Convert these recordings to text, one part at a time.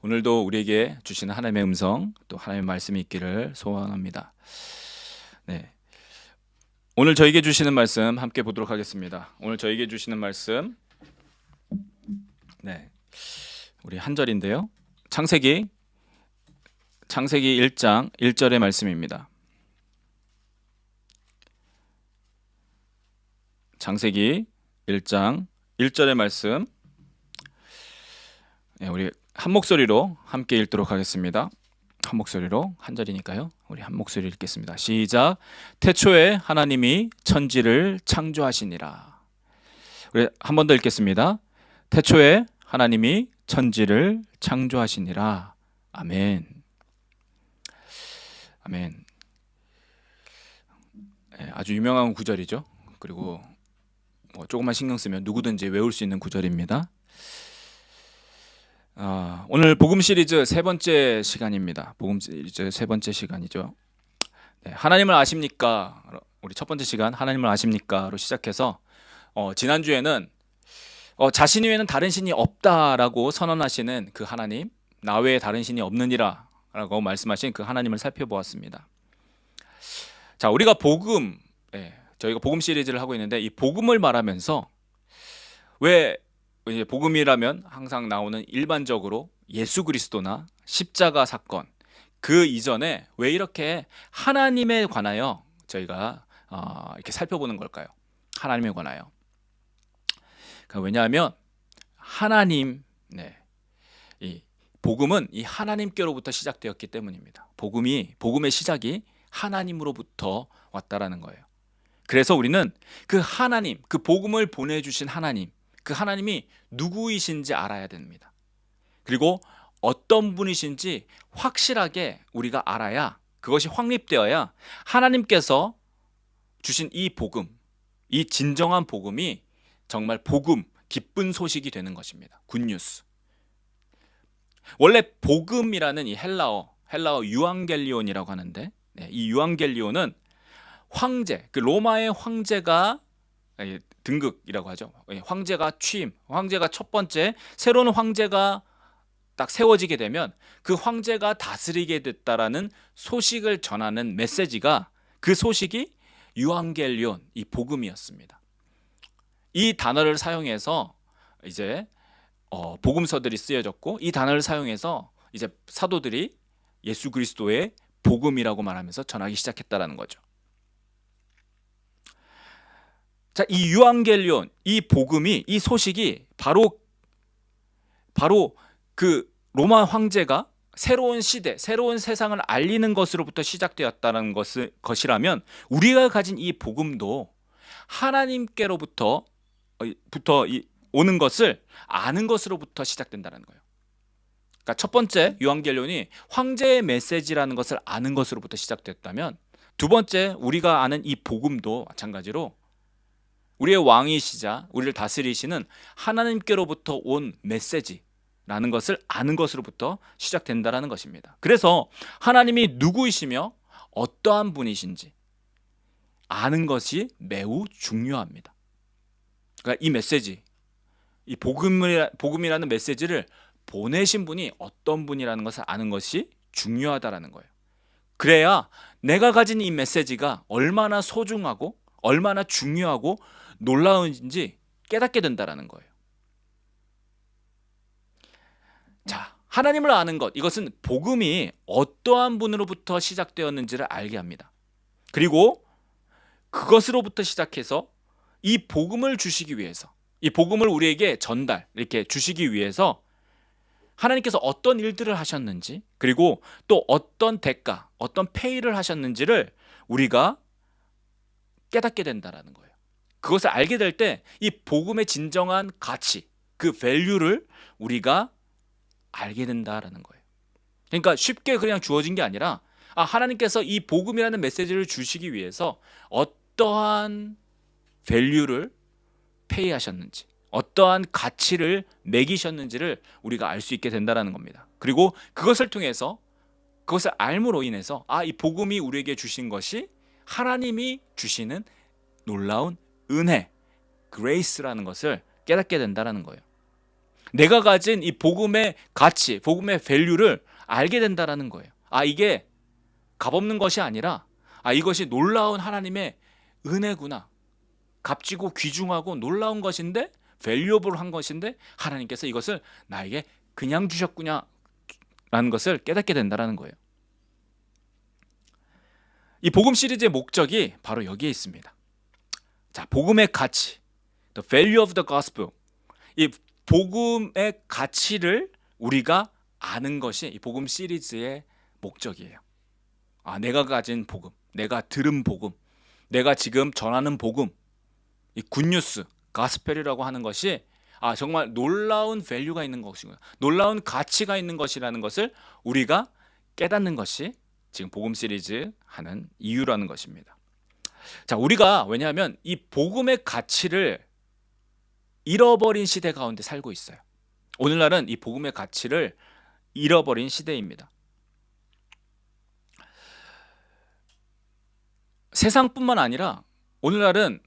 오늘도 우리에게 주시는 하나님의 음성, 또 하나님의 말씀이 있기를 소원합니다. 네. 오늘 저에게 주시는 말씀 함께 보도록 하겠습니다. 오늘 저에게 주시는 말씀, 우리 한 절인데요. 창세기 1장 1절의 말씀입니다. 창세기 1장 1절의 말씀, 우리 한 목소리로 함께 읽도록 하겠습니다. 한 목소리로, 한 절이니까요. 우리 한 목소리 읽겠습니다. 시작. 태초에 하나님이 천지를 창조하시니라. 우리 한 번 더 읽겠습니다. 태초에 하나님이 천지를 창조하시니라. 아멘. 아멘. 아주 유명한 구절이죠. 그리고 조금만 신경 쓰면 누구든지 외울 수 있는 구절입니다. 오늘 복음 시리즈 세 번째 시간입니다. 복음 시리즈 세 번째 시간이죠. 하나님을 아십니까? 우리 첫 번째 시간 하나님을 아십니까?로 시작해서 지난주에는 자신 외에는 다른 신이 없다라고 선언하시는 그 하나님, 나 외에 다른 신이 없느니라 라고 말씀하신 그 하나님을 살펴보았습니다. 자, 우리가 저희가 복음 시리즈를 하고 있는데, 이 복음을 말하면서 왜 복음이라면 항상 나오는 일반적으로 예수 그리스도나 십자가 사건, 그 이전에 왜 이렇게 하나님에 관하여 저희가 이렇게 살펴보는 걸까요? 하나님에 관하여. 왜냐하면 하나님, 이 복음은 이 하나님께로부터 시작되었기 때문입니다. 복음의 시작이 하나님으로부터 왔다라는 거예요. 그래서 우리는 그 하나님, 그 복음을 보내주신 하나님, 그 하나님이 누구이신지 알아야 됩니다. 그리고 어떤 분이신지 확실하게 우리가 알아야, 그것이 확립되어야 하나님께서 주신 이 복음, 이 진정한 복음이 정말 복음, 기쁜 소식이 되는 것입니다. 굿뉴스. 원래 복음이라는 이 헬라어 유앙겔리온이라고 하는데, 이 유앙겔리온은 황제, 그 로마의 황제가 등극이라고 하죠. 황제가 취임, 황제가 첫 번째 새로운 황제가 딱 세워지게 되면 그 황제가 다스리게 됐다라는 소식을 전하는 메시지가, 그 소식이 유앙겔리온, 이 복음이었습니다. 이 단어를 사용해서 이제 복음서들이 쓰여졌고, 이 단어를 사용해서 이제 사도들이 예수 그리스도의 복음이라고 말하면서 전하기 시작했다라는 거죠. 자, 이 유앙겔리온, 이 복음이, 이 소식이 바로 그 로마 황제가 새로운 시대, 새로운 세상을 알리는 것으로부터 시작되었다는 것이라면, 우리가 가진 이 복음도 하나님께로부터 오는 것을 아는 것으로부터 시작된다는 거예요. 그러니까 첫 번째 유앙겔리온이 황제의 메시지라는 것을 아는 것으로부터 시작됐다면, 두 번째 우리가 아는 이 복음도 마찬가지로 우리의 왕이시자 우리를 다스리시는 하나님께로부터 온 메시지라는 것을 아는 것으로부터 시작된다는 것입니다. 그래서 하나님이 누구이시며 어떠한 분이신지 아는 것이 매우 중요합니다. 그러니까 이 메시지, 이 복음이라는 메시지를 보내신 분이 어떤 분이라는 것을 아는 것이 중요하다라는 거예요. 그래야 내가 가진 이 메시지가 얼마나 소중하고 얼마나 중요하고 놀라운지 깨닫게 된다라는 거예요. 자, 하나님을 아는 것, 이것은 복음이 어떠한 분으로부터 시작되었는지를 알게 합니다. 그리고 그것으로부터 시작해서 이 복음을 주시기 위해서, 이 복음을 우리에게 이렇게 주시기 위해서 하나님께서 어떤 일들을 하셨는지, 그리고 또 어떤 대가, 어떤 페이를 하셨는지를 우리가 깨닫게 된다라는 거예요. 그것을 알게 될 때 이 복음의 진정한 가치, 그 밸류를 우리가 알게 된다라는 거예요. 그러니까 쉽게 그냥 주어진 게 아니라, 하나님께서 이 복음이라는 메시지를 주시기 위해서 어떠한 밸류를 페이하셨는지, 어떠한 가치를 매기셨는지를 우리가 알 수 있게 된다라는 겁니다. 그리고 그것을 통해서, 그것을 알므로 인해서 이 복음이 우리에게 주신 것이 하나님이 주시는 놀라운 은혜, 그레이스라는 것을 깨닫게 된다는 거예요. 내가 가진 이 복음의 가치, 복음의 밸류를 알게 된다라는 거예요. 아, 이게 값없는 것이 아니라 이것이 놀라운 하나님의 은혜구나. 값지고 귀중하고 놀라운 것인데 밸류어블한 것인데 하나님께서 이것을 나에게 그냥 주셨구나 라는 것을 깨닫게 된다라는 거예요. 이 복음 시리즈의 목적이 바로 여기에 있습니다. 자, 복음의 가치, the value of the gospel. 이 복음의 가치를 우리가 아는 것이 이 복음 시리즈의 목적이에요. 내가 가진 복음, 내가 들은 복음, 내가 지금 전하는 복음, 이 굿뉴스, 가스펠이라고 하는 것이 정말 놀라운 밸류가 있는 것이구나, 놀라운 가치가 있는 것이라는 것을 우리가 깨닫는 것이 지금 복음 시리즈 하는 이유라는 것입니다. 자, 우리가 왜냐하면 이 복음의 가치를 잃어버린 시대 가운데 살고 있어요. 오늘날은 이 복음의 가치를 잃어버린 시대입니다. 세상뿐만 아니라 오늘날은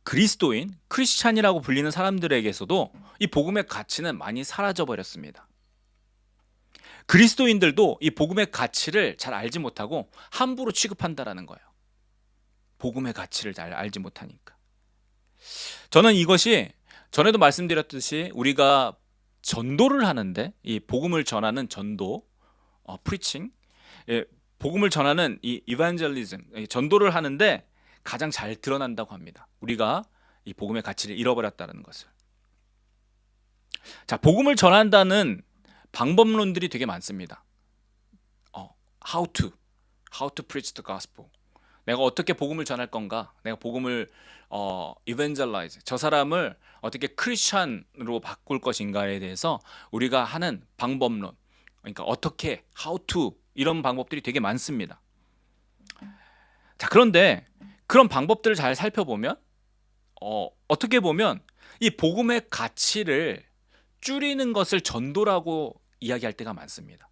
그리스도인, 크리스찬이라고 불리는 사람들에게서도 이 복음의 가치는 많이 사라져 버렸습니다. 그리스도인들도 이 복음의 가치를 잘 알지 못하고 함부로 취급한다라는 거예요. 복음의 가치를 잘 알지 못하니까. 저는 이것이 전에도 말씀드렸듯이 우리가 전도를 하는데 이 복음을 전하는 전도, 프리칭, 복음을 전하는 이 이반젤리즘, 전도를 하는데 가장 잘 드러난다고 합니다. 우리가 이 복음의 가치를 잃어버렸다는 것을. 자, 복음을 전한다는 방법론들이 되게 많습니다. How to preach the gospel. 내가 어떻게 복음을 전할 건가? 내가 복음을 evangelize, 저 사람을 어떻게 크리스찬으로 바꿀 것인가에 대해서 우리가 하는 방법론, 그러니까 어떻게, how to, 이런 방법들이 되게 많습니다. 자, 그런데 그런 방법들을 잘 살펴보면 어떻게 보면 이 복음의 가치를 줄이는 것을 전도라고 이야기할 때가 많습니다.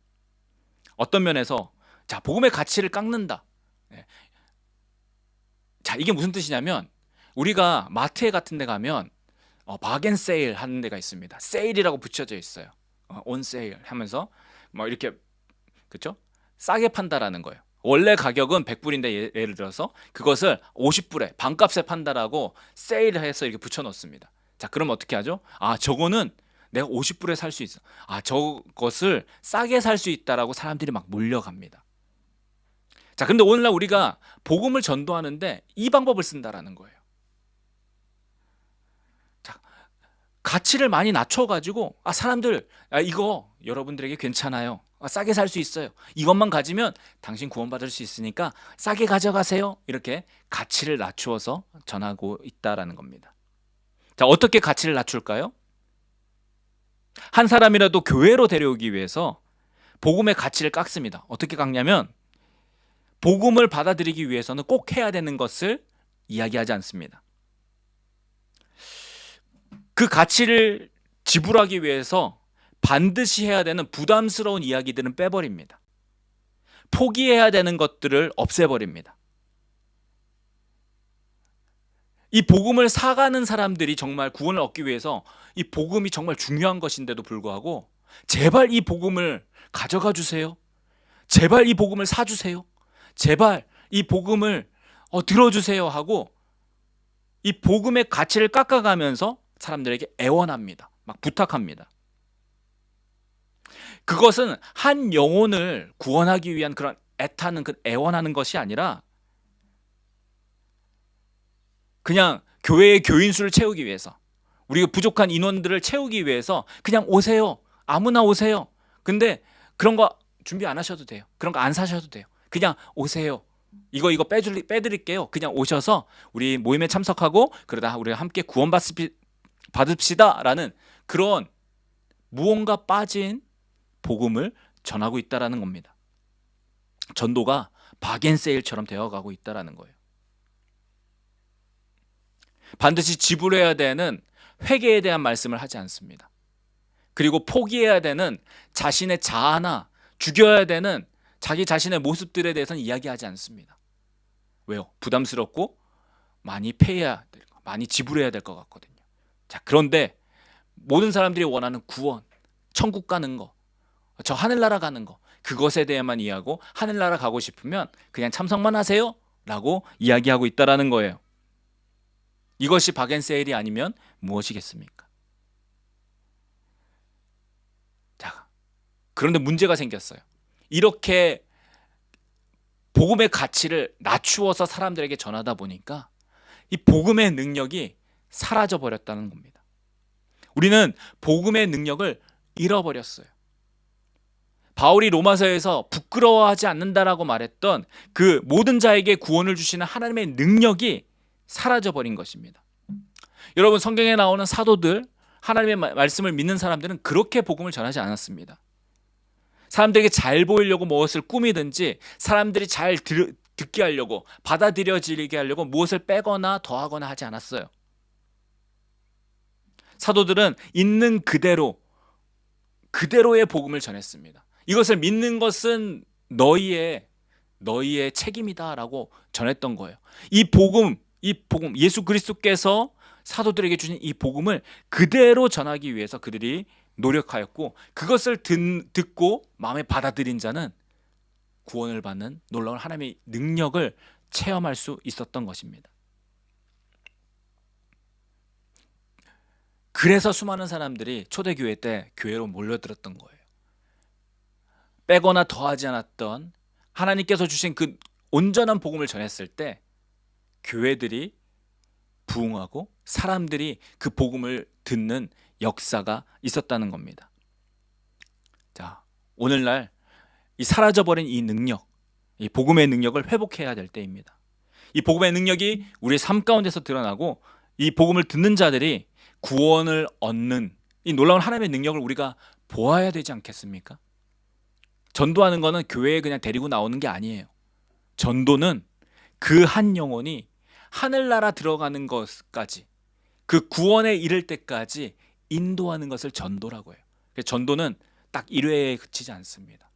어떤 면에서 자, 복음의 가치를 깎는다. 자, 이게 무슨 뜻이냐면 우리가 마트에 같은 데 가면 바겐 세일 하는 데가 있습니다. 세일이라고 붙여져 있어요. 온 세일 하면서 이렇게, 그렇죠? 싸게 판다라는 거예요. 원래 가격은 100불인데 예를 들어서 그것을 50불에 반값에 판다라고 세일을 해서 이렇게 붙여 놓습니다. 자, 그럼 어떻게 하죠? 저거는 내가 50불에 살 수 있어. 저것을 싸게 살 수 있다라고 사람들이 막 몰려갑니다. 자, 근데 오늘날 우리가 복음을 전도하는데 이 방법을 쓴다라는 거예요. 자, 가치를 많이 낮춰가지고 사람들 이거 여러분들에게 괜찮아요. 싸게 살 수 있어요. 이것만 가지면 당신 구원받을 수 있으니까 싸게 가져가세요. 이렇게 가치를 낮추어서 전하고 있다라는 겁니다. 자, 어떻게 가치를 낮출까요? 한 사람이라도 교회로 데려오기 위해서 복음의 가치를 깎습니다. 어떻게 깎냐면 복음을 받아들이기 위해서는 꼭 해야 되는 것을 이야기하지 않습니다. 그 가치를 지불하기 위해서 반드시 해야 되는 부담스러운 이야기들은 빼버립니다. 포기해야 되는 것들을 없애버립니다. 이 복음을 사가는 사람들이 정말 구원을 얻기 위해서 이 복음이 정말 중요한 것인데도 불구하고 제발 이 복음을 가져가 주세요. 제발 이 복음을 사주세요. 제발 이 복음을 들어주세요 하고 이 복음의 가치를 깎아가면서 사람들에게 애원합니다. 막 부탁합니다. 그것은 한 영혼을 구원하기 위한 그런 애타는, 그 애원하는 것이 아니라 그냥 교회의 교인 수를 채우기 위해서, 우리가 부족한 인원들을 채우기 위해서 그냥 오세요. 아무나 오세요. 근데 그런 거 준비 안 하셔도 돼요. 그런 거 안 사셔도 돼요. 그냥 오세요. 이거 빼드릴게요. 그냥 오셔서 우리 모임에 참석하고 그러다 우리가 함께 구원받읍시다라는 그런 무언가 빠진 복음을 전하고 있다라는 겁니다. 전도가 바겐세일처럼 되어가고 있다라는 거예요. 반드시 지불해야 되는 회개에 대한 말씀을 하지 않습니다. 그리고 포기해야 되는 자신의 자아나 죽여야 되는 자기 자신의 모습들에 대해서는 이야기하지 않습니다. 왜요? 부담스럽고 많이 지불해야 될 것 같거든요. 자, 그런데 모든 사람들이 원하는 구원, 천국 가는 거, 저 하늘나라 가는 거, 그것에 대해만 이해하고 하늘나라 가고 싶으면 그냥 참석만 하세요 라고 이야기하고 있다라는 거예요. 이것이 박앤세일이 아니면 무엇이겠습니까? 자, 그런데 문제가 생겼어요. 이렇게 복음의 가치를 낮추어서 사람들에게 전하다 보니까 이 복음의 능력이 사라져 버렸다는 겁니다. 우리는 복음의 능력을 잃어버렸어요. 바울이 로마서에서 부끄러워하지 않는다라고 말했던 그 모든 자에게 구원을 주시는 하나님의 능력이 사라져 버린 것입니다. 여러분, 성경에 나오는 사도들, 하나님의 말씀을 믿는 사람들은 그렇게 복음을 전하지 않았습니다. 사람들에게 잘 보이려고 무엇을 꾸미든지, 사람들이 잘 듣게 하려고, 받아들여지게 하려고 무엇을 빼거나 더하거나 하지 않았어요. 사도들은 있는 그대로의 복음을 전했습니다. 이것을 믿는 것은 너희의 책임이다라고 전했던 거예요. 이 복음, 예수 그리스도께서 사도들에게 주신 이 복음을 그대로 전하기 위해서 그들이 노력하였고, 그것을 듣고 마음에 받아들인 자는 구원을 받는 놀라운 하나님의 능력을 체험할 수 있었던 것입니다. 그래서 수많은 사람들이 초대교회 때 교회로 몰려들었던 거예요. 빼거나 더하지 않았던 하나님께서 주신 그 온전한 복음을 전했을 때 교회들이 부흥하고 사람들이 그 복음을 듣는 역사가 있었다는 겁니다. 자, 오늘날 이 사라져버린 이 능력, 이 복음의 능력을 회복해야 될 때입니다. 이 복음의 능력이 우리의 삶 가운데서 드러나고, 이 복음을 듣는 자들이 구원을 얻는 이 놀라운 하나님의 능력을 우리가 보아야 되지 않겠습니까? 전도하는 거는 교회에 그냥 데리고 나오는 게 아니에요. 전도는 그 한 영혼이 하늘나라 들어가는 것까지, 그 구원에 이를 때까지 인도하는 것을 전도라고 해요. 전도는 딱 1회에 그치지 않습니다.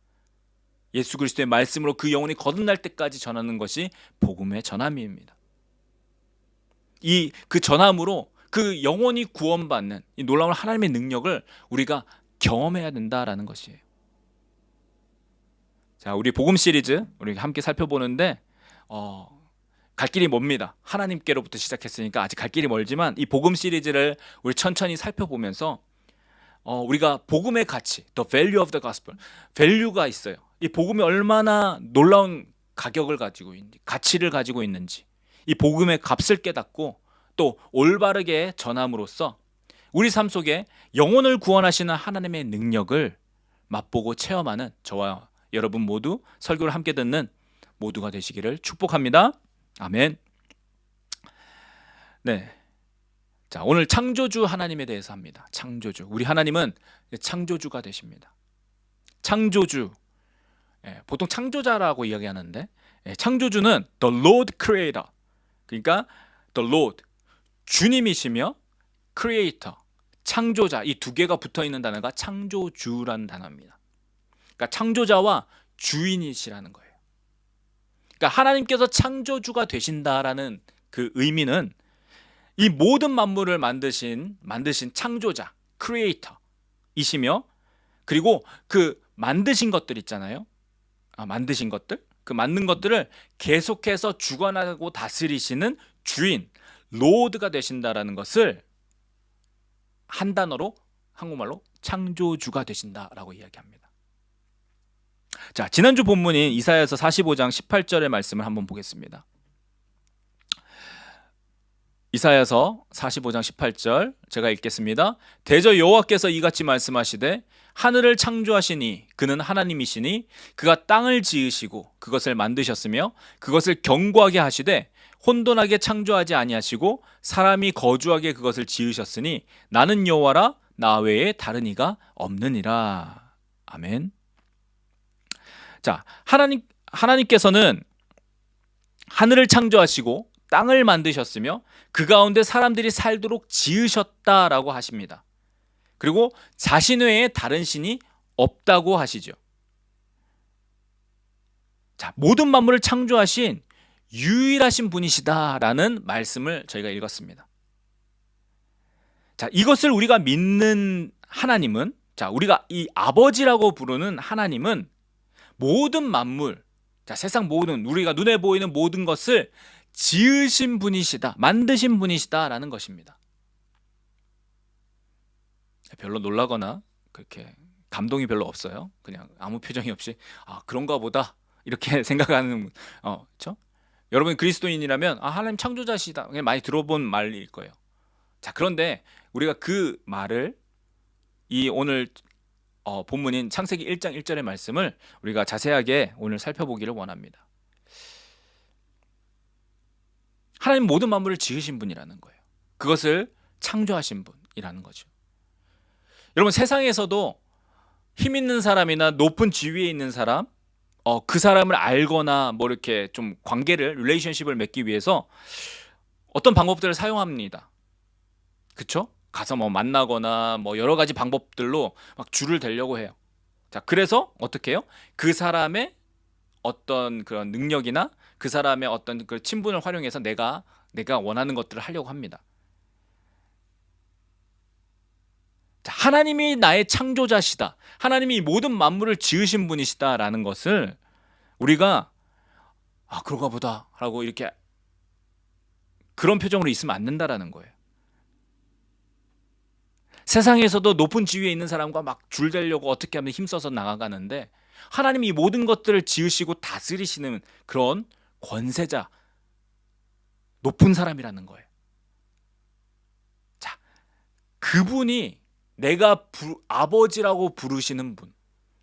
예수 그리스도의 말씀으로 그 영혼이 거듭날 때까지 전하는 것이 복음의 전함입니다. 그 전함으로 그 영혼이 구원받는 이 놀라운 하나님의 능력을 우리가 경험해야 된다라는 것이에요. 자, 우리 복음 시리즈 우리 함께 살펴보는데 갈 길이 멉니다. 하나님께로부터 시작했으니까 아직 갈 길이 멀지만, 이 복음 시리즈를 우리 천천히 살펴보면서 우리가 복음의 가치, the value of the gospel, value가 있어요. 이 복음이 얼마나 놀라운 가격을 가지고 있는지, 가치를 가지고 있는지, 이 복음의 값을 깨닫고 또 올바르게 전함으로써 우리 삶 속에 영혼을 구원하시는 하나님의 능력을 맛보고 체험하는 저와 여러분 모두, 설교를 함께 듣는 모두가 되시기를 축복합니다. 아멘. 네. 자, 오늘 창조주 하나님에 대해서 합니다. 창조주. 우리 하나님은 창조주가 되십니다. 창조주. 보통 창조자라고 이야기하는데, 창조주는 the Lord Creator. 그러니까 the Lord, 주님이시며 Creator, 창조자, 이 두 개가 붙어 있는 단어가 창조주라는 단어입니다. 그러니까 창조자와 주인이시라는 거예요. 그러니까 하나님께서 창조주가 되신다라는 그 의미는 이 모든 만물을 만드신 창조자, 크리에이터이시며, 그리고 그 만드신 것들 있잖아요. 만드신 것들, 그 만든 것들을 계속해서 주관하고 다스리시는 주인, 로드가 되신다라는 것을 한 단어로, 한국말로 창조주가 되신다라고 이야기합니다. 자, 지난주 본문인 이사야서 45장 18절의 말씀을 한번 보겠습니다. 이사야서 45장 18절 제가 읽겠습니다. 대저 여호와께서 이같이 말씀하시되 하늘을 창조하시니 그는 하나님이시니 그가 땅을 지으시고 그것을 만드셨으며 그것을 견고하게 하시되 혼돈하게 창조하지 아니하시고 사람이 거주하게 그것을 지으셨으니 나는 여호와라 나 외에 다른 이가 없느니라. 아멘. 자, 하나님께서는 하늘을 창조하시고 땅을 만드셨으며 그 가운데 사람들이 살도록 지으셨다라고 하십니다. 그리고 자신 외에 다른 신이 없다고 하시죠. 자, 모든 만물을 창조하신 유일하신 분이시다라는 말씀을 저희가 읽었습니다. 자, 이것을 우리가 믿는 하나님은, 자, 우리가 이 아버지라고 부르는 하나님은 모든 만물, 자, 세상 모든, 우리가 눈에 보이는 모든 것을 지으신 분이시다, 만드신 분이시다라는 것입니다. 별로 놀라거나 그렇게 감동이 별로 없어요. 그냥 아무 표정이 없이 그런가 보다 이렇게 생각하는 그렇죠? 여러분 그리스도인이라면 하나님 창조자시다 그냥 많이 들어본 말일 거예요. 자, 그런데 우리가 그 말을 이 오늘 본문인 창세기 1장 1절의 말씀을 우리가 자세하게 오늘 살펴보기를 원합니다. 하나님 모든 만물을 지으신 분이라는 거예요. 그것을 창조하신 분이라는 거죠. 여러분 세상에서도 힘 있는 사람이나 높은 지위에 있는 사람, 그 사람을 알거나 뭐 이렇게 좀 관계를, 릴레이션십을 맺기 위해서 어떤 방법들을 사용합니다. 그쵸? 가서 뭐 만나거나 뭐 여러 가지 방법들로 막 줄을 대려고 해요. 자, 그래서 어떻게 해요? 그 사람의 어떤 그런 능력이나 그 사람의 어떤 그 친분을 활용해서 내가 원하는 것들을 하려고 합니다. 자, 하나님이 나의 창조자시다, 하나님이 모든 만물을 지으신 분이시다라는 것을 우리가 그런가 보다 라고 이렇게 그런 표정으로 있으면 안 된다라는 거예요. 세상에서도 높은 지위에 있는 사람과 막 줄대려고 어떻게 하면 힘써서 나아가는데 하나님이 이 모든 것들을 지으시고 다스리시는 그런 권세자, 높은 사람이라는 거예요. 자, 그분이 내가 아버지라고 부르시는 분,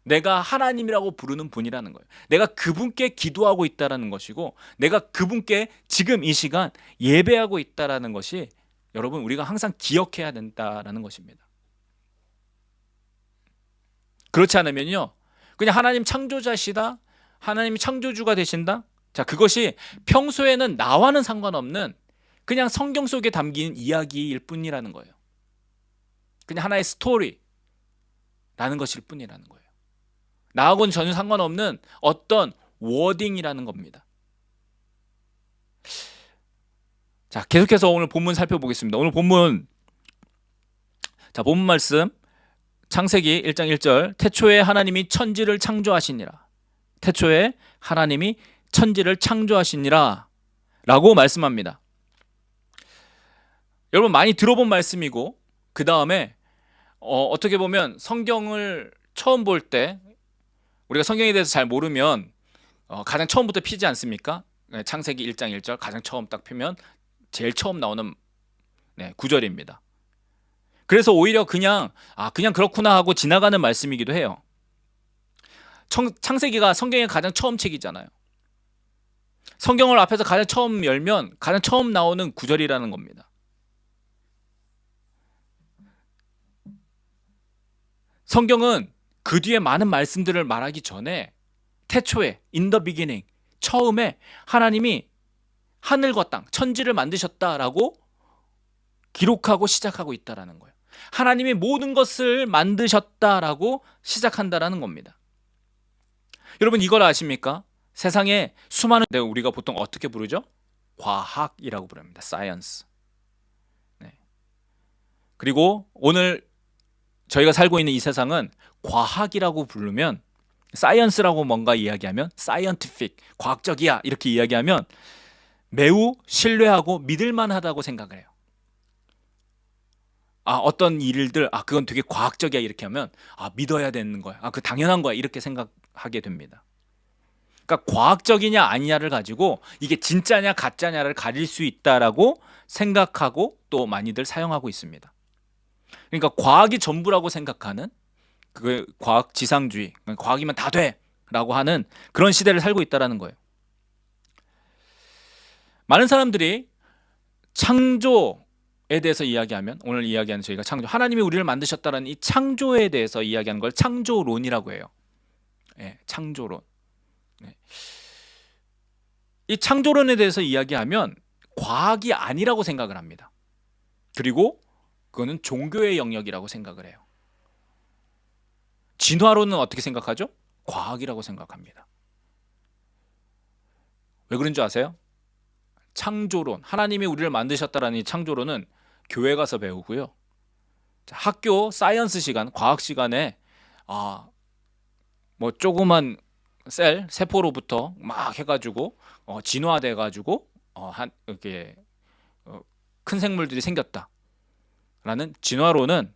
내가 하나님이라고 부르는 분이라는 거예요. 내가 그분께 기도하고 있다라는 것이고 내가 그분께 지금 이 시간 예배하고 있다라는 것이 여러분 우리가 항상 기억해야 된다라는 것입니다. 그렇지 않으면요, 그냥 하나님 창조자시다, 하나님이 창조주가 되신다, 자, 그것이 평소에는 나와는 상관없는 그냥 성경 속에 담긴 이야기일 뿐이라는 거예요. 그냥 하나의 스토리라는 것일 뿐이라는 거예요. 나하고는 전혀 상관없는 어떤 워딩이라는 겁니다. 자, 계속해서 오늘 본문 살펴보겠습니다. 오늘 본문, 자, 본문 말씀 창세기 1장 1절, 태초에 하나님이 천지를 창조하시니라. 태초에 하나님이 천지를 창조하시니라 라고 말씀합니다. 여러분 많이 들어본 말씀이고 그 다음에 어떻게 보면 성경을 처음 볼 때 우리가 성경에 대해서 잘 모르면 가장 처음부터 피지 않습니까? 창세기 1장 1절 가장 처음 딱 펴면 제일 처음 나오는 구절입니다. 그래서 오히려 그냥 그렇구나 하고 지나가는 말씀이기도 해요. 창세기가 성경의 가장 처음 책이잖아요. 성경을 앞에서 가장 처음 열면 가장 처음 나오는 구절이라는 겁니다. 성경은 그 뒤에 많은 말씀들을 말하기 전에 태초에 in the beginning, 처음에 하나님이 하늘과 땅, 천지를 만드셨다라고 기록하고 시작하고 있다라는 거예요. 하나님이 모든 것을 만드셨다라고 시작한다라는 겁니다. 여러분 이걸 아십니까? 세상에 수많은, 우리가 보통 어떻게 부르죠? 과학이라고 부릅니다. 사이언스. 그리고 오늘 저희가 살고 있는 이 세상은 과학이라고 부르면, 사이언스라고 뭔가 이야기하면 사이언티픽, 과학적이야 이렇게 이야기하면 매우 신뢰하고 믿을만하다고 생각을 해요. 어떤 일들 그건 되게 과학적이야 이렇게 하면 믿어야 되는 거야, 그 당연한 거야 이렇게 생각하게 됩니다. 그러니까 과학적이냐 아니냐를 가지고 이게 진짜냐 가짜냐를 가릴 수 있다라고 생각하고 또 많이들 사용하고 있습니다. 그러니까 과학이 전부라고 생각하는 그 과학 지상주의, 과학이면 다 돼라고 하는 그런 시대를 살고 있다라는 거예요. 많은 사람들이 창조에 대해서 이야기하면, 오늘 이야기하는 저희가 창조, 하나님이 우리를 만드셨다는 이 창조에 대해서 이야기하는 걸 창조론이라고 해요. 창조론. 이 창조론에 대해서 이야기하면 과학이 아니라고 생각을 합니다. 그리고 그거는 종교의 영역이라고 생각을 해요. 진화론은 어떻게 생각하죠? 과학이라고 생각합니다. 왜 그런 줄 아세요? 창조론, 하나님이 우리를 만드셨다라는 이 창조론은 교회 가서 배우고요, 자, 학교 사이언스 시간, 과학 시간에 뭐 조그만 셀, 세포로부터 막 해가지고 진화돼가지고 한 이렇게 큰 생물들이 생겼다라는 진화론은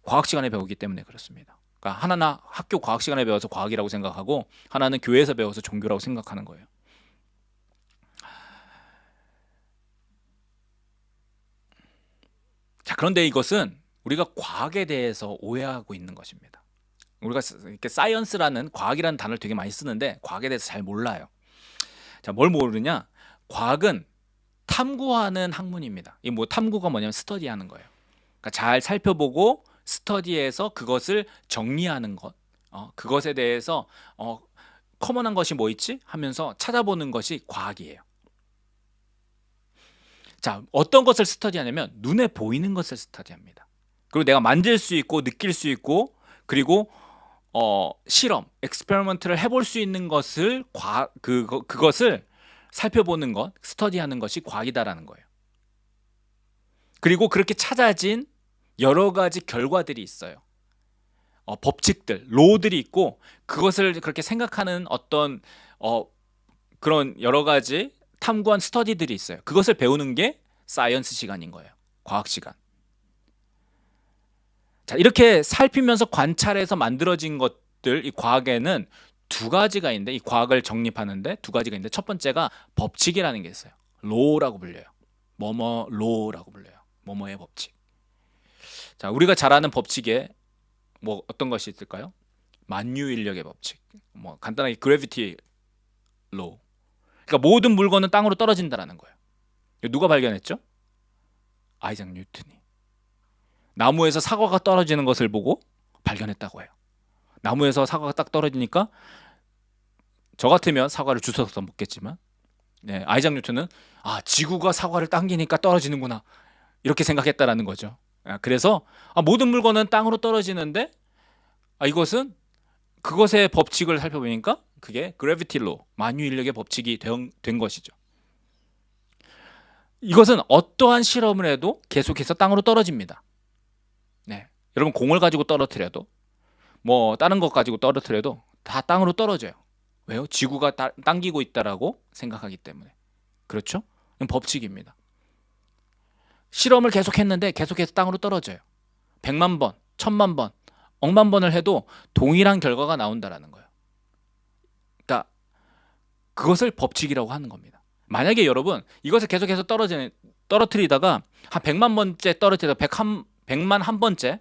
과학 시간에 배우기 때문에 그렇습니다. 그러니까 하나는 학교 과학 시간에 배워서 과학이라고 생각하고 하나는 교회에서 배워서 종교라고 생각하는 거예요. 자, 그런데 이것은 우리가 과학에 대해서 오해하고 있는 것입니다. 우리가 이렇게 사이언스라는 과학이라는 단어를 되게 많이 쓰는데 과학에 대해서 잘 몰라요. 자, 뭘 모르냐? 과학은 탐구하는 학문입니다. 이 뭐 탐구가 뭐냐면 스터디하는 거예요. 그러니까 잘 살펴보고 스터디해서 그것을 정리하는 것, 그것에 대해서 커먼한 것이 뭐 있지? 하면서 찾아보는 것이 과학이에요. 자, 어떤 것을 스터디하냐면 눈에 보이는 것을 스터디합니다. 그리고 내가 만질 수 있고 느낄 수 있고 그리고 실험, 엑스페리먼트를 해볼 수 있는 것을 그것을 살펴보는 것, 스터디하는 것이 과학이다라는 거예요. 그리고 그렇게 찾아진 여러 가지 결과들이 있어요. 법칙들, 로들이 있고 그것을 그렇게 생각하는 어떤 그런 여러 가지 탐구한 스터디들이 있어요. 그것을 배우는 게 사이언스 시간인 거예요. 과학 시간. 자, 이렇게 살피면서 관찰해서 만들어진 것들, 이 과학에는 두 가지가 있는데 이 과학을 정립하는데 두 가지가 있는데 첫 번째가 법칙이라는 게 있어요. 로라고 불려요. 뭐뭐 로라고 불려요. 뭐뭐의 법칙. 자, 우리가 잘 아는 법칙에 뭐 어떤 것이 있을까요? 만유인력의 법칙. 뭐 간단하게 그래비티 로. 그러니까 모든 물건은 땅으로 떨어진다라는 거예요. 누가 발견했죠? 아이작 뉴턴이. 나무에서 사과가 떨어지는 것을 보고 발견했다고 해요. 나무에서 사과가 딱 떨어지니까 저 같으면 사과를 주워서 먹겠지만 아이작 뉴턴은 지구가 사과를 당기니까 떨어지는구나 이렇게 생각했다라는 거죠. 그래서 모든 물건은 땅으로 떨어지는데 이것은 그것의 법칙을 살펴보니까 그게 그래비티 로, 만유인력의 법칙이 된 것이죠. 이것은 어떠한 실험을 해도 계속해서 땅으로 떨어집니다. 여러분 공을 가지고 떨어뜨려도 뭐 다른 것 가지고 떨어뜨려도 다 땅으로 떨어져요. 왜요? 지구가 당기고 있다라고 생각하기 때문에. 그렇죠? 이건 법칙입니다. 실험을 계속했는데 계속해서 땅으로 떨어져요. 100만 번, 1000만 번, 억만 번을 해도 동일한 결과가 나온다라는 거예요. 그러니까 그것을 법칙이라고 하는 겁니다. 만약에 여러분 이것을 계속해서 떨어뜨리다가 한 100만 번째 떨어뜨리다가 100만 한 번째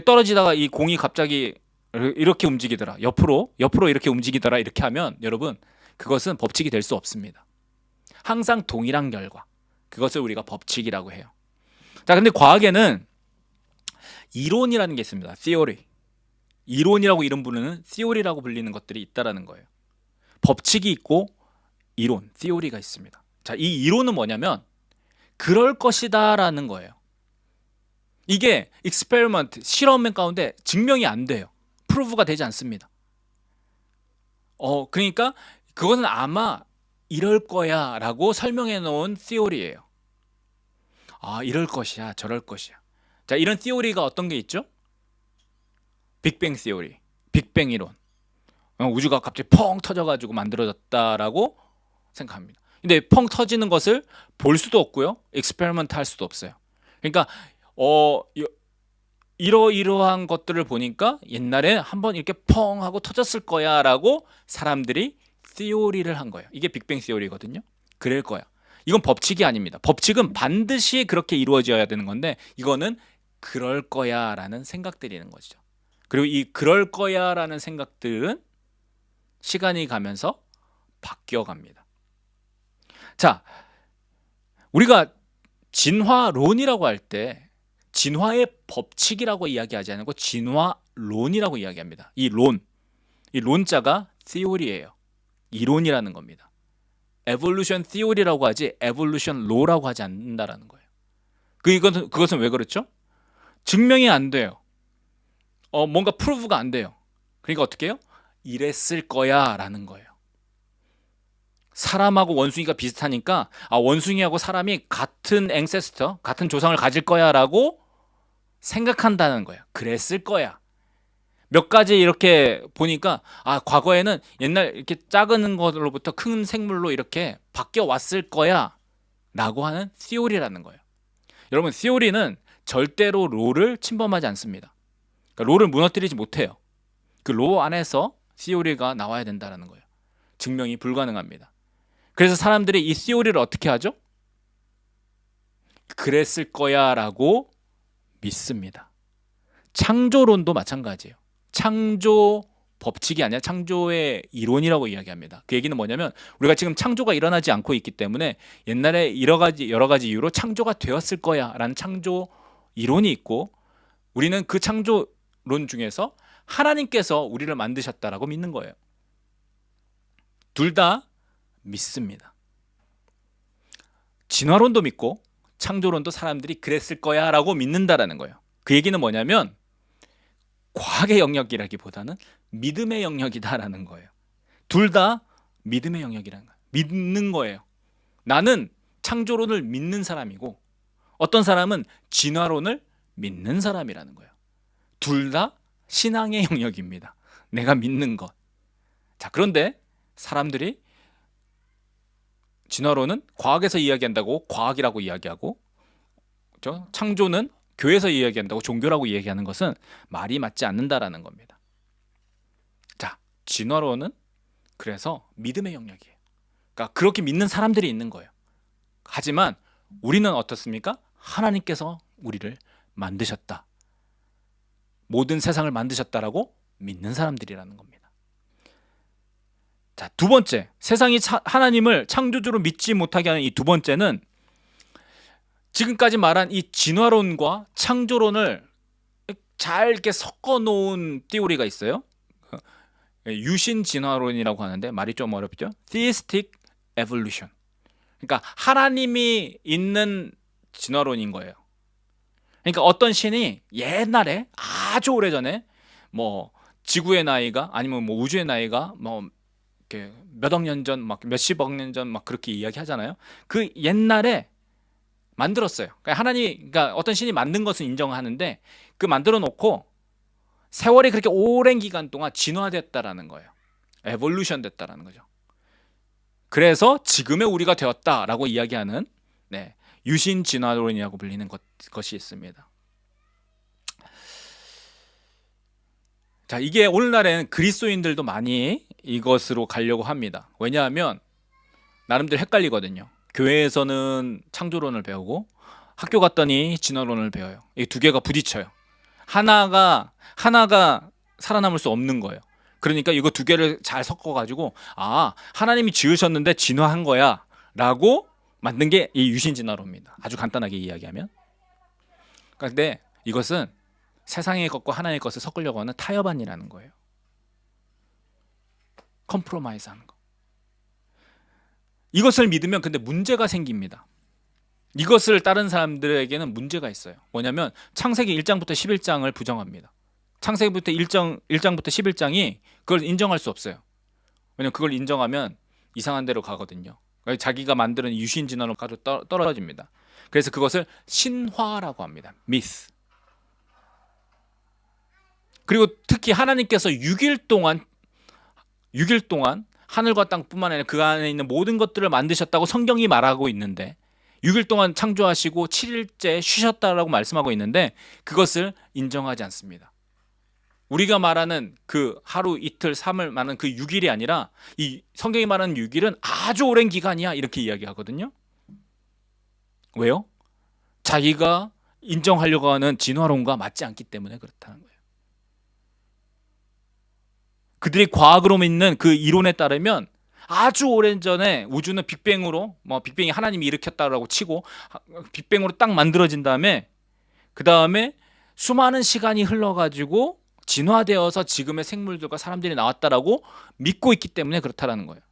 떨어지다가 이 공이 갑자기 이렇게 움직이더라. 옆으로 이렇게 움직이더라. 이렇게 하면 여러분 그것은 법칙이 될 수 없습니다. 항상 동일한 결과. 그것을 우리가 법칙이라고 해요. 자, 근데 과학에는 이론이라는 게 있습니다. theory. 이론이라고 이름 부르는 theory라고 불리는 것들이 있다라는 거예요. 법칙이 있고 이론, theory가 있습니다. 자, 이 이론은 뭐냐면 그럴 것이다라는 거예요. 이게 experiment, 실험 가운데 증명이 안 돼요. 프루브가 되지 않습니다. 그러니까 그것은 아마 이럴 거야 라고 설명해 놓은 theory예요. 이럴 것이야, 저럴 것이야. 자, 이런 theory가 어떤 게 있죠? 빅뱅 theory, 빅뱅 이론. 우주가 갑자기 펑 터져가지고 만들어졌다라고 생각합니다. 근데 펑 터지는 것을 볼 수도 없고요, experiment 할 수도 없어요. 그러니까 이러한 것들을 보니까 옛날에 한번 이렇게 펑 하고 터졌을 거야 라고 사람들이 theory를 한 거예요. 이게 빅뱅 theory거든요. 그럴 거야. 이건 법칙이 아닙니다. 법칙은 반드시 그렇게 이루어져야 되는 건데 이거는 그럴 거야 라는 생각들이 있는 거죠. 그리고 이 그럴 거야 라는 생각들은 시간이 가면서 바뀌어갑니다. 자, 우리가 진화론이라고 할 때 진화의 법칙이라고 이야기하지 않고 진화론이라고 이야기합니다. 이 론자가 theory예요. 이론이라는 겁니다. evolution theory라고 하지 evolution law라고 하지 않는다라는 거예요. 그것은 왜 그렇죠? 증명이 안 돼요. 뭔가 프루브가 안 돼요. 그러니까 어떻게 해요? 이랬을 거야 라는 거예요. 사람하고 원숭이가 비슷하니까 원숭이하고 사람이 같은 앵세스터, 같은 조상을 가질 거야 라고 생각한다는 거예요. 그랬을 거야. 몇 가지 이렇게 보니까 과거에는 옛날 이렇게 작은 것으로부터 큰 생물로 이렇게 바뀌어 왔을 거야 라고 하는 시오리라는 거예요. 여러분, 시오리는 절대로 로를 침범하지 않습니다. 그러니까 로를 무너뜨리지 못해요. 그 로 안에서 시오리가 나와야 된다는 거예요. 증명이 불가능합니다. 그래서 사람들이 이 시오리를 어떻게 하죠? 그랬을 거야 라고 믿습니다. 창조론도 마찬가지예요. 창조 법칙이 아니라 창조의 이론이라고 이야기합니다. 그 얘기는 뭐냐면 우리가 지금 창조가 일어나지 않고 있기 때문에 옛날에 여러 가지 이유로 창조가 되었을 거야 라는 창조 이론이 있고, 우리는 그 창조론 중에서 하나님께서 우리를 만드셨다라고 믿는 거예요. 둘 다 믿습니다. 진화론도 믿고 창조론도 사람들이 그랬을 거야 라고 믿는다라는 거예요. 그 얘기는 뭐냐면 과학의 영역이라기보다는 믿음의 영역이다라는 거예요. 둘 다 믿음의 영역이라는 거예요. 믿는 거예요. 나는 창조론을 믿는 사람이고 어떤 사람은 진화론을 믿는 사람이라는 거예요. 둘 다 신앙의 영역입니다. 내가 믿는 것. 자, 그런데 사람들이 진화론은 과학에서 이야기한다고 과학이라고 이야기하고, 창조는 교회에서 이야기한다고 종교라고 이야기하는 것은 말이 맞지 않는다라는 겁니다. 자, 진화론은 그래서 믿음의 영역이에요. 그러니까 그렇게 믿는 사람들이 있는 거예요. 하지만 우리는 어떻습니까? 하나님께서 우리를 만드셨다, 모든 세상을 만드셨다라고 믿는 사람들이라는 겁니다. 자, 두 번째, 세상이 하나님을 창조주로 믿지 못하게 하는 이 두 번째는 지금까지 말한 이 진화론과 창조론을 잘 이렇게 섞어 놓은 띠오리가 있어요. 유신 진화론이라고 하는데 말이 좀 어렵죠. Theistic Evolution. 그러니까 하나님이 있는 진화론인 거예요. 그러니까 어떤 신이 옛날에 아주 오래전에 뭐 지구의 나이가 아니면 뭐 우주의 나이가 뭐 이렇게 몇억 년 전, 막 몇십억 년 전 막 그렇게 이야기하잖아요. 그 옛날에 만들었어요. 그러니까 어떤 신이 만든 것은 인정하는데 그 만들어 놓고 세월이 그렇게 오랜 기간 동안 진화됐다라는 거예요. 에볼루션 됐다라는 거죠. 그래서 지금의 우리가 되었다라고 이야기하는 유신 진화론이라고 불리는 것이 있습니다. 자, 이게 오늘날에는 그리스도인들도 많이 이것으로 가려고 합니다. 왜냐하면 나름대로 헷갈리거든요. 교회에서는 창조론을 배우고 학교 갔더니 진화론을 배워요. 이 두 개가 부딪혀요. 하나가 살아남을 수 없는 거예요. 그러니까 이거 두 개를 잘 섞어가지고 하나님이 지으셨는데 진화한 거야 라고 만든 게 이 유신 진화론입니다. 아주 간단하게 이야기하면. 그런데 이것은 세상의 것과 하나님의 것을 섞으려고 하는 타협안이라는 거예요. 컴프로마이즈 하는 거. 이것을 믿으면 근데 문제가 생깁니다. 이것을 따른 사람들에게는 문제가 있어요. 뭐냐면 창세기 1장부터 11장을 부정합니다. 창세기부터 1장부터 11장이 그걸 인정할 수 없어요. 왜냐면 그걸 인정하면 이상한 데로 가거든요. 자기가 만드는 유신 진화론 가지고 떨어집니다. 그래서 그것을 신화라고 합니다. 미스. 그리고 특히 하나님께서 6일 동안 하늘과 땅뿐만 아니라 그 안에 있는 모든 것들을 만드셨다고 성경이 말하고 있는데 6일 동안 창조하시고 7일째 쉬셨다라고 말씀하고 있는데 그것을 인정하지 않습니다. 우리가 말하는 그 하루 이틀 3일 말하는 그 6일이 아니라 이 성경이 말하는 6일은 아주 오랜 기간이야 이렇게 이야기하거든요. 왜요? 자기가 인정하려고 하는 진화론과 맞지 않기 때문에 그렇다는 거예요. 그들이 과학으로 믿는 그 이론에 따르면 아주 오래전에 우주는 빅뱅으로 빅뱅이 하나님이 일으켰다라고 치고 빅뱅으로 딱 만들어진 다음에 그 다음에 수많은 시간이 흘러가지고 진화되어서 지금의 생물들과 사람들이 나왔다라고 믿고 있기 때문에 그렇다라는 거예요.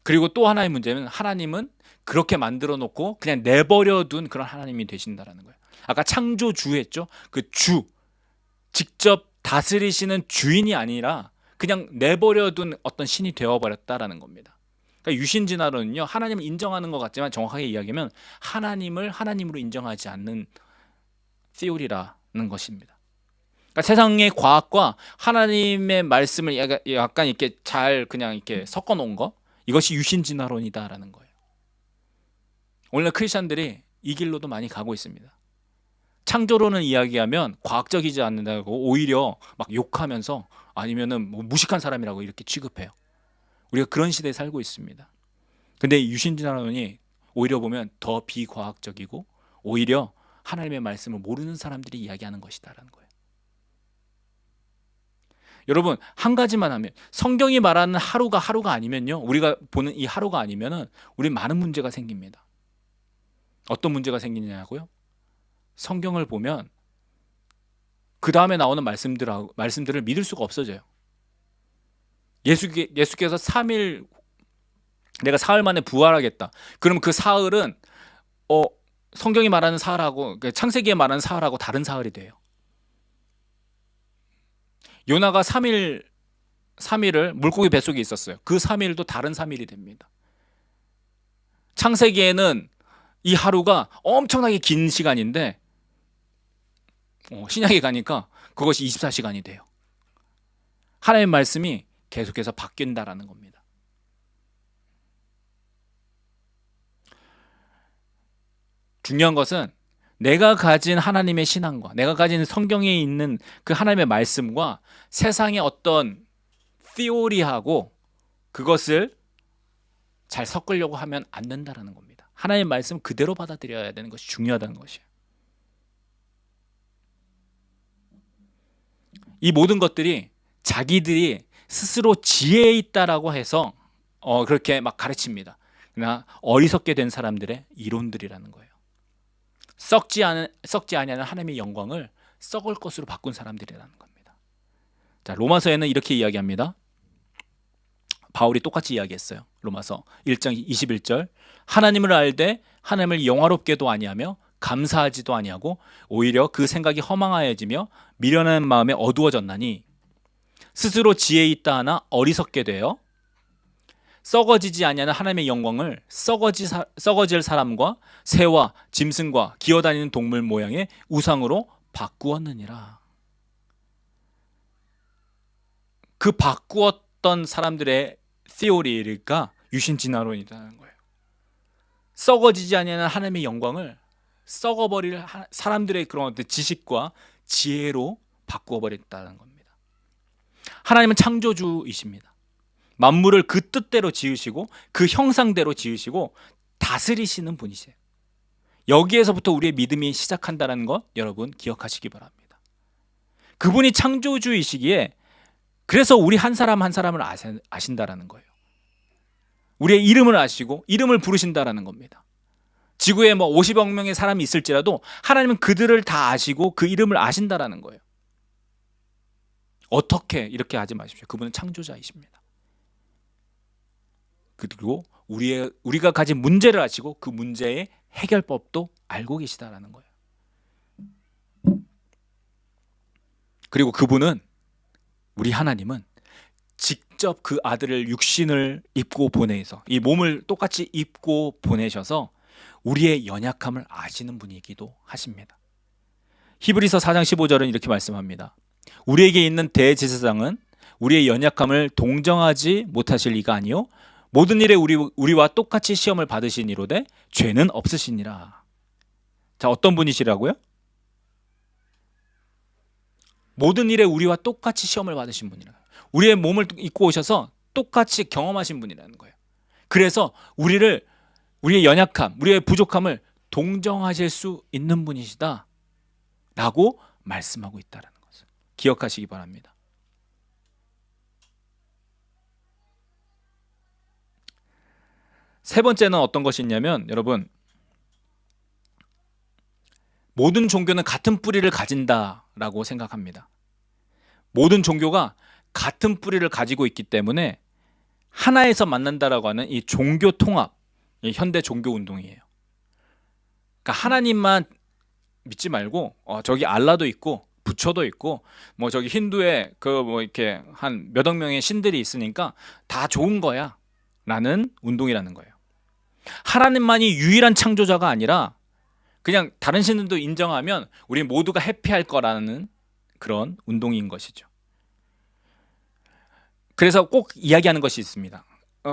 그리고 또 하나의 문제는 하나님은 그렇게 만들어 놓고 그냥 내버려 둔 그런 하나님이 되신다라는 거예요. 아까 창조주 했죠? 그 주, 직접 다스리시는 주인이 아니라 그냥 내버려 둔 어떤 신이 되어버렸다라는 겁니다. 그러니까 유신진화론은요, 하나님을 인정하는 것 같지만 정확하게 이야기하면 하나님을 하나님으로 인정하지 않는 티오리라는 것입니다. 그러니까 세상의 과학과 하나님의 말씀을 약간 이렇게 잘 그냥 이렇게 섞어 놓은 거, 이것이 유신진화론이다라는 거예요. 오늘 크리스천들이 이 길로도 많이 가고 있습니다. 창조론을 이야기하면 과학적이지 않는다고 오히려 막 욕하면서 아니면은 뭐 무식한 사람이라고 이렇게 취급해요. 우리가 그런 시대에 살고 있습니다. 근데 유신진화론이 오히려 보면 더 비과학적이고 오히려 하나님의 말씀을 모르는 사람들이 이야기하는 것이다라는 거예요. 여러분, 한 가지만 하면 성경이 말하는 하루가 아니면요, 우리가 보는 이 하루가 아니면은 우리 많은 문제가 생깁니다. 어떤 문제가 생기냐고요? 성경을 보면 그 다음에 나오는 말씀들을 믿을 수가 없어져요. 예수께서 3일, 내가 사흘 만에 부활하겠다. 그럼 그 사흘은 성경이 말하는 사흘하고 창세기에 말하는 사흘하고 다른 사흘이 돼요. 요나가 3일을 물고기 뱃속에 있었어요. 그 3일도 다른 3일이 됩니다. 창세기에는 이 하루가 엄청나게 긴 시간인데 신약에 가니까 그것이 24시간이 돼요. 하나님의 말씀이 계속해서 바뀐다라는 겁니다. 중요한 것은 내가 가진 하나님의 신앙과 내가 가진 성경에 있는 그 하나님의 말씀과 세상의 어떤 티오리하고 그것을 잘 섞으려고 하면 안 된다라는 겁니다. 하나님의 말씀 그대로 받아들여야 되는 것이 중요하다는 것이에요. 이 모든 것들이 자기들이 스스로 지혜에 있다라고 해서 그렇게 막 가르칩니다. 그러나 어리석게 된 사람들의 이론들이라는 거예요. 썩지 아니하는 하나님의 영광을 썩을 것으로 바꾼 사람들이라는 겁니다. 자, 로마서에는 이렇게 이야기합니다. 바울이 똑같이 이야기했어요. 로마서 1장 21절. 하나님을 알되 하나님을 영화롭게도 아니하며 감사하지도 아니하고 오히려 그 생각이 허망하여지며 미련한 마음에 어두워졌나니 스스로 지혜 있다 하나 어리석게 되어 썩어지지 아니하는 하나님의 영광을 썩어질 사람과 새와 짐승과 기어다니는 동물 모양의 우상으로 바꾸었느니라. 그 바꾸었던 사람들의 티오리가 유신진화론이라는 거예요. 썩어지지 아니하는 하나님의 영광을 썩어버릴 사람들의 그런 어떤 지식과 지혜로 바꾸어버렸다는 겁니다. 하나님은 창조주이십니다. 만물을 그 뜻대로 지으시고 그 형상대로 지으시고 다스리시는 분이세요. 여기에서부터 우리의 믿음이 시작한다는 것 여러분 기억하시기 바랍니다. 그분이 창조주이시기에 그래서 우리 한 사람 한 사람을 아신다라는 거예요. 우리의 이름을 아시고 이름을 부르신다라는 겁니다. 지구에 뭐 50억 명의 사람이 있을지라도 하나님은 그들을 다 아시고 그 이름을 아신다라는 거예요. 어떻게 이렇게 하지 마십시오. 그분은 창조자이십니다. 그리고 우리가 가진 문제를 아시고 그 문제의 해결법도 알고 계시다라는 거예요. 그리고 그분은 우리 하나님은 직접 그 아들을 육신을 입고 보내서 이 몸을 똑같이 입고 보내셔서 우리의 연약함을 아시는 분이기도 하십니다. 히브리서 4장 15절은 이렇게 말씀합니다. 우리에게 있는 대제사장은 우리의 연약함을 동정하지 못하실 이가 아니요 모든 일에 우리와 똑같이 시험을 받으시니로되 죄는 없으시니라. 자, 어떤 분이시라고요? 모든 일에 우리와 똑같이 시험을 받으신 분이라. 우리의 몸을 입고 오셔서 똑같이 경험하신 분이라는 거예요. 그래서 우리의 연약함, 우리의 부족함을 동정하실 수 있는 분이시다 라고 말씀하고 있다는 것을 기억하시기 바랍니다. 세 번째는 어떤 것이 있냐면 여러분, 모든 종교는 같은 뿌리를 가진다라고 생각합니다. 모든 종교가 같은 뿌리를 가지고 있기 때문에 하나에서 만난다라고 하는 이 종교 통합, 이 현대 종교 운동이에요. 그러니까 하나님만 믿지 말고 저기 알라도 있고 부처도 있고 뭐 저기 힌두에 그 뭐 이렇게 한 몇억 명의 신들이 있으니까 다 좋은 거야. 운동이라는 거예요. 하나님만이 유일한 창조자가 아니라 그냥 다른 신들도 인정하면 우리 모두가 해피할 거라는 그런 운동인 것이죠. 그래서 꼭 이야기하는 것이 있습니다.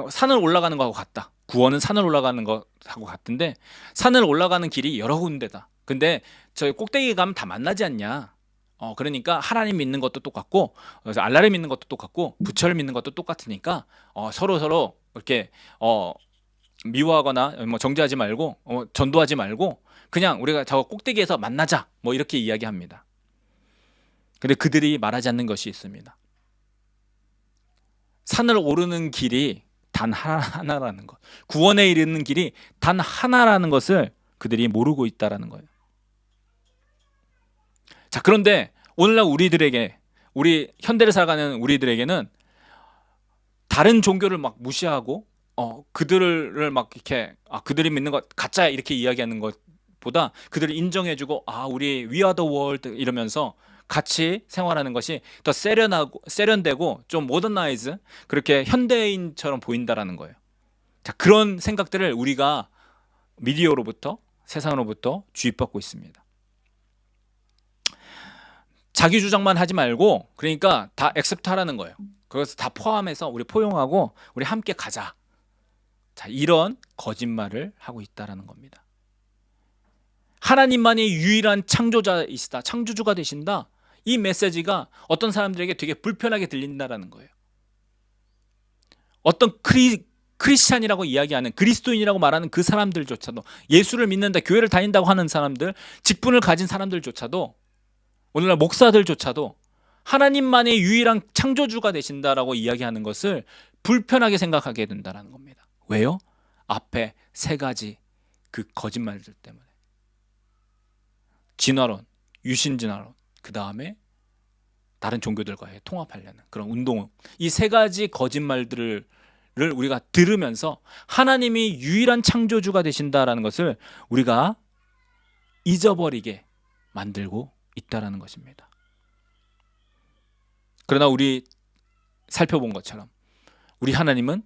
산을 올라가는 거하고 같다. 구원은 산을 올라가는 것하고 같은데 산을 올라가는 길이 여러 군데다. 근데 저희 꼭대기 가면 다 만나지 않냐. 그러니까 하나님 믿는 것도 똑같고 알라를 믿는 것도 똑같고 부처를 믿는 것도 똑같으니까 서로 이렇게 미워하거나 뭐 정죄하지 말고 전도하지 말고 그냥 우리가 저 꼭대기에서 만나자 뭐 이렇게 이야기합니다. 근데 그들이 말하지 않는 것이 있습니다. 산을 오르는 길이 단 하나라는 것, 구원에 이르는 길이 단 하나라는 것을 그들이 모르고 있다라는 거예요. 자, 그런데 오늘날 우리들에게, 우리 현대를 살아가는 우리들에게는 다른 종교를 막 무시하고 그들을 막 이렇게 그들이 믿는 것 가짜야 이렇게 이야기하는 것보다 그들을 인정해주고 우리 We are the world 이러면서 같이 생활하는 것이 더 세련되고 좀 모더나이즈, 그렇게 현대인처럼 보인다라는 거예요. 자, 그런 생각들을 우리가 미디어로부터, 세상으로부터 주입받고 있습니다. 자기 주장만 하지 말고 그러니까 다 액셉트 하라는 거예요. 그것을 다 포함해서 우리 포용하고 우리 함께 가자. 자, 이런 거짓말을 하고 있다라는 겁니다. 하나님만이 유일한 창조자이시다, 창조주가 되신다. 이 메시지가 어떤 사람들에게 되게 불편하게 들린다라는 거예요. 어떤 크리스찬이라고 이야기하는, 그리스도인이라고 말하는 그 사람들조차도, 예수를 믿는다, 교회를 다닌다고 하는 사람들, 직분을 가진 사람들조차도, 오늘날 목사들조차도 하나님만의 유일한 창조주가 되신다라고 이야기하는 것을 불편하게 생각하게 된다는 겁니다. 왜요? 앞에 세 가지 그 거짓말들 때문에. 진화론, 유신진화론, 그 다음에 다른 종교들과의 통합하려는 그런 운동, 이 세 가지 거짓말들을 우리가 들으면서 하나님이 유일한 창조주가 되신다라는 것을 우리가 잊어버리게 만들고 있다라는 것입니다. 그러나 우리 살펴본 것처럼 우리 하나님은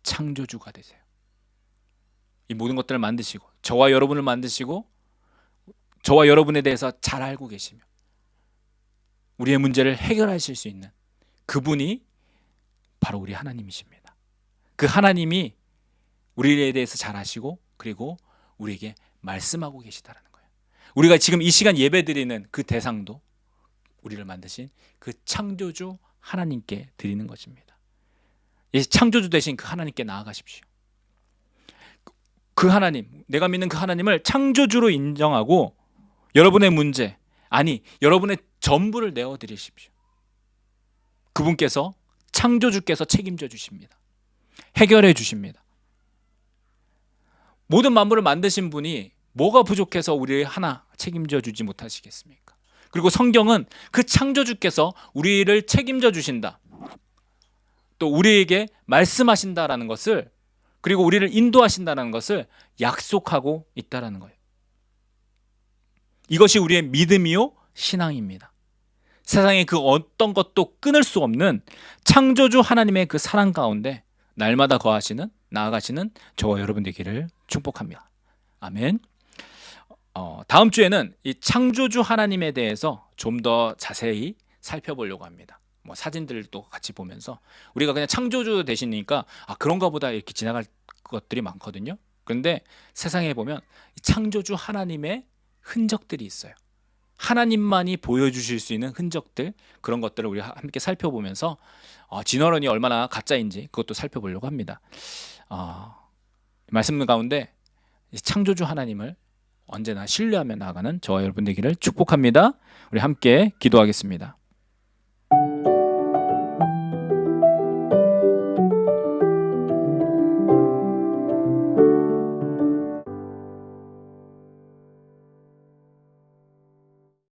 창조주가 되세요. 이 모든 것들을 만드시고 저와 여러분을 만드시고 저와 여러분에 대해서 잘 알고 계시며 우리의 문제를 해결하실 수 있는 그분이 바로 우리 하나님이십니다. 그 하나님이 우리에 대해서 잘 아시고 그리고 우리에게 말씀하고 계시다라는 거예요. 우리가 지금 이 시간 예배드리는 그 대상도 우리를 만드신 그 창조주 하나님께 드리는 것입니다. 이 창조주 되신 그 하나님께 나아가십시오. 그 하나님, 내가 믿는 그 하나님을 창조주로 인정하고 여러분의 문제, 아니 여러분의 전부를 내어드리십시오. 그분께서, 창조주께서 책임져 주십니다. 해결해 주십니다. 모든 만물을 만드신 분이 뭐가 부족해서 우리를 하나 책임져 주지 못하시겠습니까? 그리고 성경은 그 창조주께서 우리를 책임져 주신다, 또 우리에게 말씀하신다라는 것을, 그리고 우리를 인도하신다는 것을 약속하고 있다라는 거예요. 이것이 우리의 믿음이요 신앙입니다. 세상의 그 어떤 것도 끊을 수 없는 창조주 하나님의 그 사랑 가운데 날마다 거하시는, 나아가시는 저와 여러분 되기를 축복합니다. 아멘. 다음 주에는 이 창조주 하나님에 대해서 좀 더 자세히 살펴보려고 합니다. 뭐 사진들도 같이 보면서 우리가 그냥 창조주 되시니까 그런가 보다 이렇게 지나갈 것들이 많거든요. 그런데 세상에 보면 창조주 하나님의 흔적들이 있어요. 하나님만이 보여주실 수 있는 흔적들, 그런 것들을 우리 함께 살펴보면서 진화론이 얼마나 가짜인지 그것도 살펴보려고 합니다. 말씀 가운데 창조주 하나님을 언제나 신뢰하며 나아가는 저와 여러분 되기를 축복합니다. 우리 함께 기도하겠습니다.